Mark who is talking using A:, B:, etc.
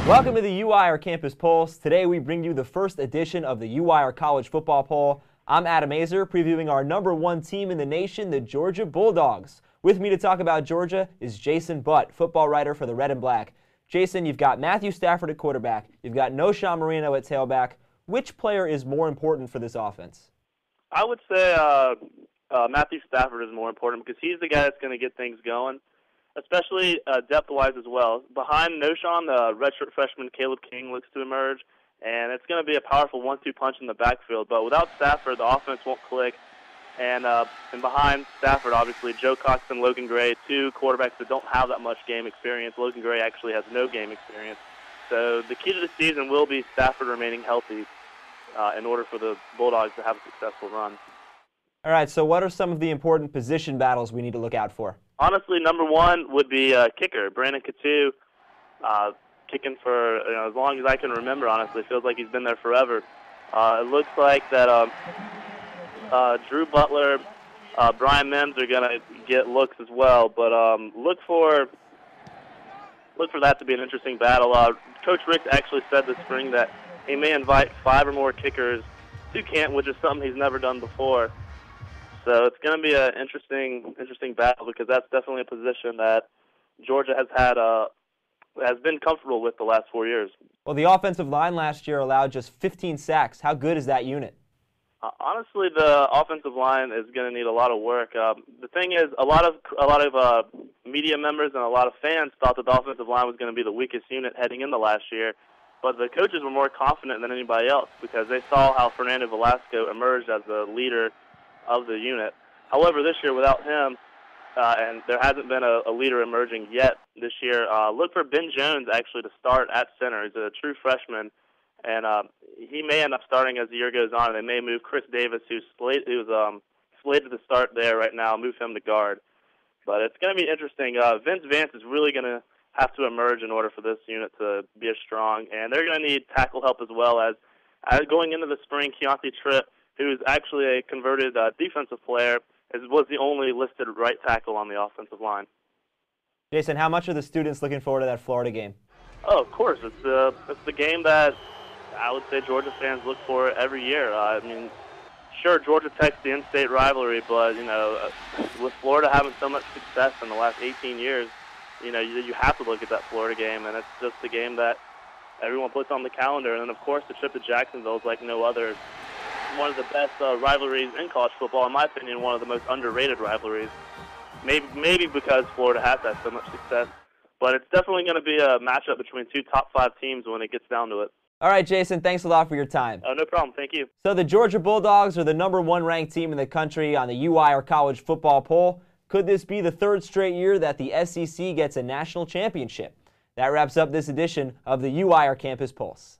A: Welcome to the UWIRE Campus Pulse. Today we bring you the first edition of the UWIRE College Football Poll. I'm Adam Azer, previewing our #1 team in the nation, the Georgia Bulldogs. With me to talk about Georgia is Jason Butt, football writer for the Red and Black. Jason, you've got Matthew Stafford at quarterback. You've got Noshawn Marino at tailback. Which player is more important for this offense?
B: I would say Matthew Stafford is more important because he's the guy that's going to get things going, especially depth-wise as well. Behind Noshawn, the redshirt freshman Caleb King looks to emerge, and it's going to be a powerful 1-2 punch in the backfield. But without Stafford, the offense won't click. And behind Stafford, obviously, Joe Cox and Logan Gray, two quarterbacks that don't have that much game experience. Logan Gray actually has no game experience. So the key to the season will be Stafford remaining healthy in order for the Bulldogs to have a successful run.
A: All right, so what are some of the important position battles we need to look out for?
B: Honestly, #1 would be kicker. Brandon Coutu, kicking for as long as I can remember, honestly. It feels like he's been there forever. It looks like that Drew Butler, Brian Mims are going to get looks as well. But look for that to be an interesting battle. Coach Rick actually said this spring that he may invite 5 or more kickers to camp, which is something he's never done before. So it's going to be an interesting battle because that's definitely a position that Georgia has been comfortable with the last 4 years.
A: Well, the offensive line last year allowed just 15 sacks. How good is that unit?
B: Honestly, the offensive line is going to need a lot of work. The thing is, a lot of media members and a lot of fans thought that the offensive line was going to be the weakest unit heading into last year. But the coaches were more confident than anybody else because they saw how Fernando Velasco emerged as the leader of the unit. However, this year without him, and there hasn't been a leader emerging yet this year, look for Ben Jones actually to start at center. He's a true freshman, and he may end up starting as the year goes on. And they may move Chris Davis, who's slated to start there right now, move him to guard. But it's going to be interesting. Vince Vance is really going to have to emerge in order for this unit to be as strong, and they're going to need tackle help as well as going into the spring. Keontae Tripp, who is actually a converted defensive player, was the only listed right tackle on the offensive line.
A: Jason, how much are the students looking forward to that Florida game?
B: Oh, of course. It's the game that I would say Georgia fans look for every year. I mean, sure, Georgia Tech's the in-state rivalry, but, with Florida having so much success in the last 18 years, you have to look at that Florida game, and it's just the game that everyone puts on the calendar. And then, of course, the trip to Jacksonville is like no other. One of the best rivalries in college football, in my opinion, one of the most underrated rivalries. Maybe because Florida has had so much success. But it's definitely going to be a matchup between two top 5 teams when it gets down to it.
A: All right, Jason, thanks a lot for your time.
B: No problem. Thank you.
A: So the Georgia Bulldogs are the #1 ranked team in the country on the UWIRE College Football Poll. Could this be the 3rd straight year that the SEC gets a national championship? That wraps up this edition of the UWIRE Campus Pulse.